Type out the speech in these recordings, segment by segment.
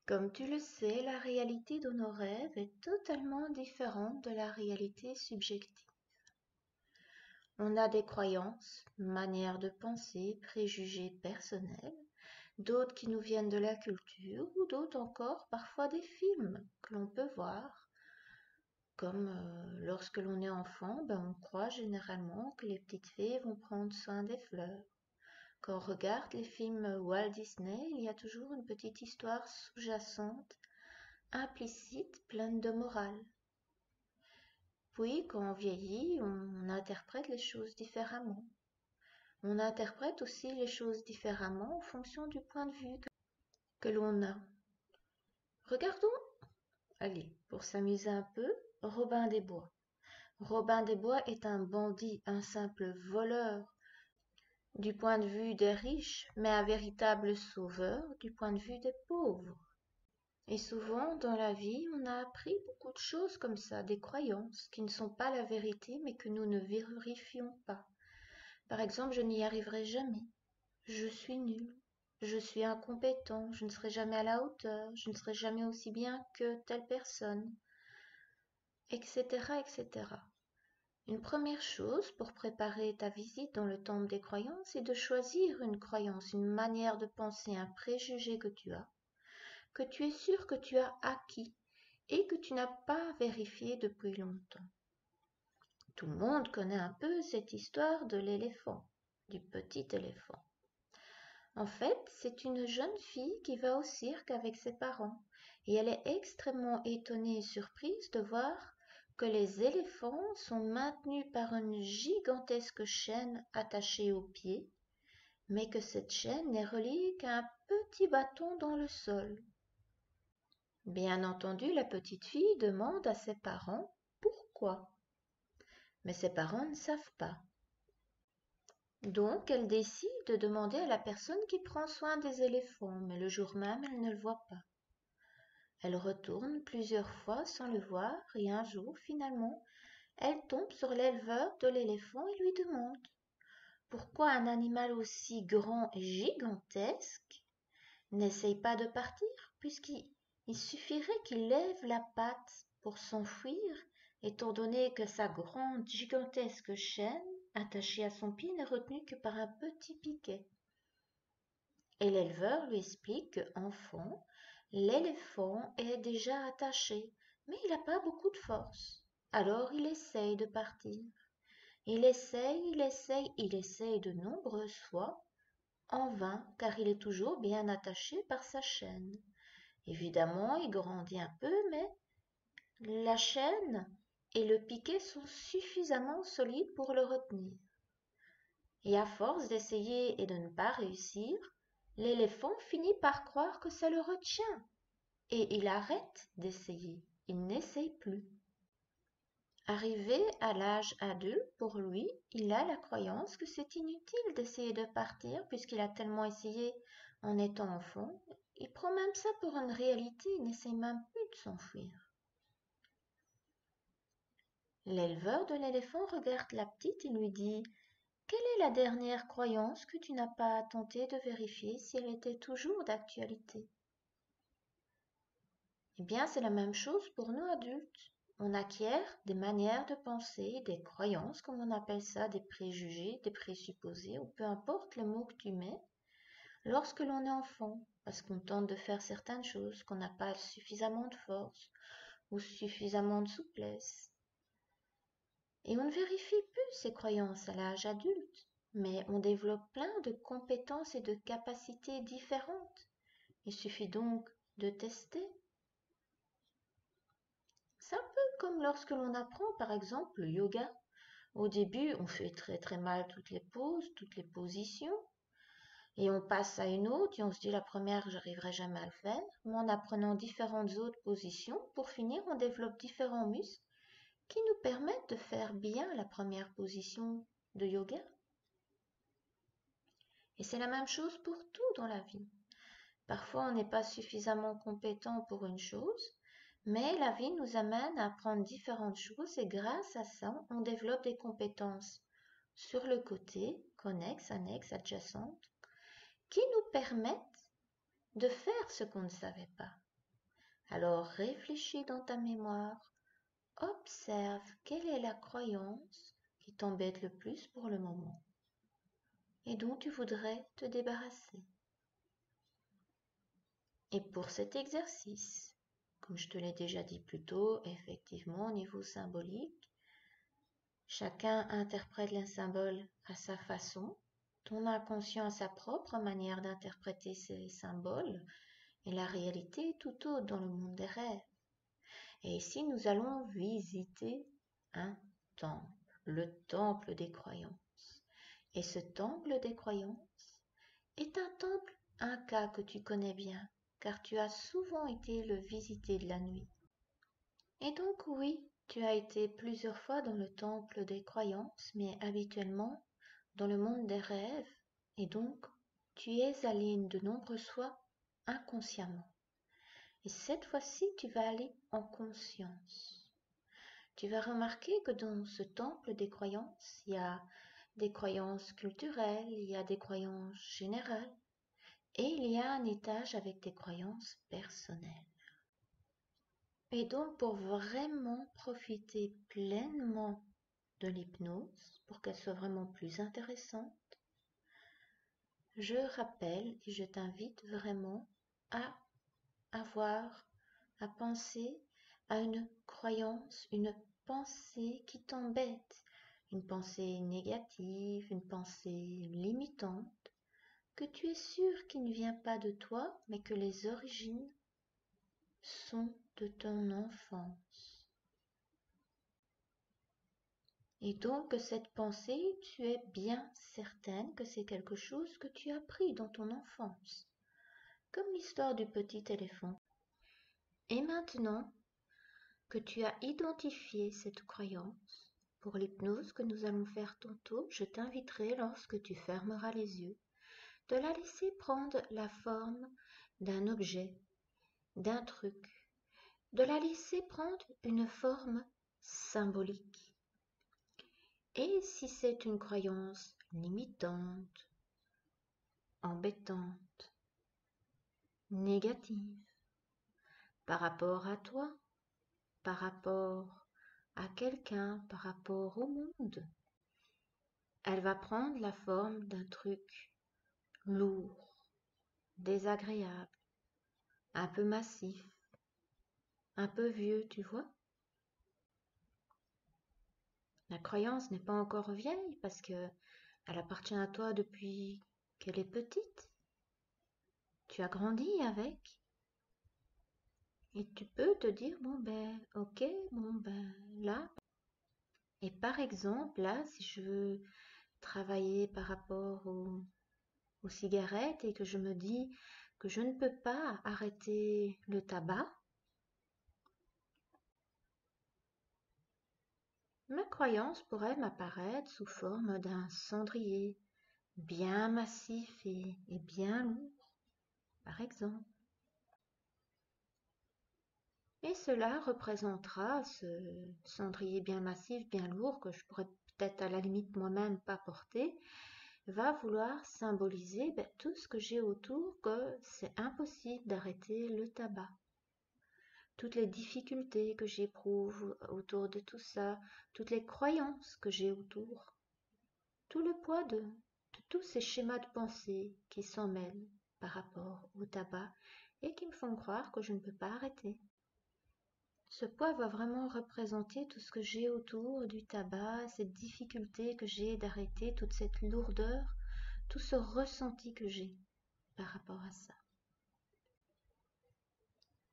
Comme tu le sais, la réalité de nos rêves est totalement différente de la réalité subjective. On a des croyances, manières de penser, préjugés personnels, d'autres qui nous viennent de la culture ou d'autres encore parfois des films que l'on peut voir. Comme lorsque l'on est enfant, on croit généralement que les petites fées vont prendre soin des fleurs. Quand on regarde les films Walt Disney, il y a toujours une petite histoire sous-jacente implicite, pleine de morale. Puis, quand on vieillit, on interprète les choses différemment. On interprète aussi les choses différemment en fonction du point de vue que l'on a. Regardons, allez, pour s'amuser un peu, Robin des Bois. Robin des Bois est un bandit, un simple voleur du point de vue des riches, mais un véritable sauveur du point de vue des pauvres. Et souvent, dans la vie, on a appris beaucoup de choses comme ça, des croyances qui ne sont pas la vérité, mais que nous ne vérifions pas. Par exemple, je n'y arriverai jamais. Je suis nul. Je suis incompétent. Je ne serai jamais à la hauteur. Je ne serai jamais aussi bien que telle personne. Etc., etc. Une première chose pour préparer ta visite dans le temple des croyances est de choisir une croyance, une manière de penser, un préjugé que tu es sûr que tu as acquis et que tu n'as pas vérifié depuis longtemps. Tout le monde connaît un peu cette histoire de l'éléphant, du petit éléphant. En fait, c'est une jeune fille qui va au cirque avec ses parents et elle est extrêmement étonnée et surprise de voir que les éléphants sont maintenus par une gigantesque chaîne attachée aux pieds, mais que cette chaîne n'est reliée qu'à un petit bâton dans le sol. Bien entendu, la petite fille demande à ses parents pourquoi. Mais ses parents ne savent pas. Donc, elle décide de demander à la personne qui prend soin des éléphants, mais le jour même, elle ne le voit pas. Elle retourne plusieurs fois sans le voir et un jour, finalement, elle tombe sur l'éleveur de l'éléphant et lui demande pourquoi un animal aussi grand et gigantesque n'essaye pas de partir, puisqu'il suffirait qu'il lève la patte pour s'enfuir, étant donné que sa grande, gigantesque chaîne, attachée à son pied, n'est retenue que par un petit piquet. Et l'éleveur lui explique que, enfant, l'éléphant est déjà attaché, mais il n'a pas beaucoup de force. Alors il essaye de partir. Il essaye de nombreuses fois, en vain, car il est toujours bien attaché par sa chaîne. Évidemment, il grandit un peu, mais la chaîne et le piquet sont suffisamment solides pour le retenir. Et à force d'essayer et de ne pas réussir, l'éléphant finit par croire que ça le retient. Et il arrête d'essayer, il n'essaye plus. Arrivé à l'âge adulte, pour lui, il a la croyance que c'est inutile d'essayer de partir puisqu'il a tellement essayé en étant enfant. Il prend même ça pour une réalité, il n'essaye même plus de s'enfuir. L'éleveur de l'éléphant regarde la petite et lui dit « Quelle est la dernière croyance que tu n'as pas tenté de vérifier si elle était toujours d'actualité ?» Eh bien, c'est la même chose pour nous adultes. On acquiert des manières de penser, des croyances, comme on appelle ça, des préjugés, des présupposés, ou peu importe le mot que tu mets, lorsque l'on est enfant, parce qu'on tente de faire certaines choses, qu'on n'a pas suffisamment de force ou suffisamment de souplesse. Et on ne vérifie plus ces croyances à l'âge adulte, mais on développe plein de compétences et de capacités différentes. Il suffit donc de tester. C'est un peu comme lorsque l'on apprend par exemple le yoga. Au début, on fait très très mal toutes les poses, toutes les positions, et on passe à une autre et on se dit la première, j'arriverai jamais à le faire, mais en apprenant différentes autres positions, pour finir, on développe différents muscles qui nous permettent de faire bien la première position de yoga. Et c'est la même chose pour tout dans la vie. Parfois, on n'est pas suffisamment compétent pour une chose, mais la vie nous amène à apprendre différentes choses et grâce à ça, on développe des compétences sur le côté, connexes, annexes, adjacentes, qui nous permettent de faire ce qu'on ne savait pas. Alors réfléchis dans ta mémoire, observe quelle est la croyance qui t'embête le plus pour le moment et dont tu voudrais te débarrasser. Et pour cet exercice, comme je te l'ai déjà dit plus tôt, effectivement au niveau symbolique, chacun interprète les symboles à sa façon. Ton inconscient a sa propre manière d'interpréter ces symboles et la réalité est tout autre dans le monde des rêves. Et ici, nous allons visiter un temple, le temple des croyances. Et ce temple des croyances est un temple inca que tu connais bien, car tu as souvent été le visiter de la nuit. Et donc oui, tu as été plusieurs fois dans le temple des croyances, mais habituellement dans le monde des rêves, et donc tu y es allé de nombreuses fois inconsciemment. Et cette fois-ci, tu vas aller en conscience. Tu vas remarquer que dans ce temple des croyances, il y a des croyances culturelles, il y a des croyances générales, et il y a un étage avec des croyances personnelles. Et donc, pour vraiment profiter pleinement de l'hypnose, pour qu'elle soit vraiment plus intéressante, je rappelle et je t'invite vraiment à à penser à une croyance, une pensée qui t'embête, une pensée négative, une pensée limitante, que tu es sûr qui ne vient pas de toi, mais que les origines sont de ton enfance. Et donc cette pensée, tu es bien certaine que c'est quelque chose que tu as appris dans ton enfance, comme l'histoire du petit éléphant. Et maintenant que tu as identifié cette croyance, pour l'hypnose que nous allons faire tantôt, je t'inviterai, lorsque tu fermeras les yeux, de la laisser prendre la forme d'un objet, d'un truc, de la laisser prendre une forme symbolique. Et si c'est une croyance limitante, embêtante, négative, par rapport à toi, par rapport à quelqu'un, par rapport au monde, elle va prendre la forme d'un truc lourd, désagréable, un peu massif, un peu vieux, tu vois. La croyance n'est pas encore vieille parce que elle appartient à toi depuis qu'elle est petite. Tu as grandi avec. Et tu peux te dire, bon ben, ok, bon ben, là. Et par exemple, là, si je veux travailler par rapport aux cigarettes et que je me dis que je ne peux pas arrêter le tabac, ma croyance pourrait m'apparaître sous forme d'un cendrier bien massif et bien lourd, par exemple. Et cela représentera ce cendrier bien massif, bien lourd, que je pourrais peut-être à la limite moi-même pas porter, va vouloir symboliser tout ce que j'ai autour, que c'est impossible d'arrêter le tabac. Toutes les difficultés que j'éprouve autour de tout ça, toutes les croyances que j'ai autour, tout le poids de tous ces schémas de pensée qui s'en mêlent par rapport au tabac et qui me font croire que je ne peux pas arrêter. Ce poids va vraiment représenter tout ce que j'ai autour du tabac, cette difficulté que j'ai d'arrêter, toute cette lourdeur, tout ce ressenti que j'ai par rapport à ça.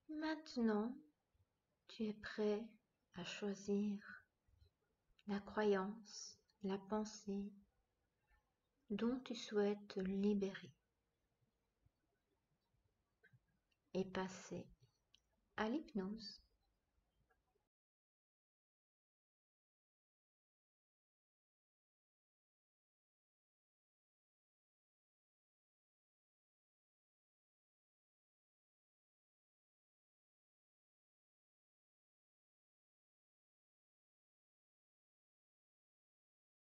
Maintenant, tu es prêt à choisir la croyance, la pensée dont tu souhaites te libérer et passer à l'hypnose.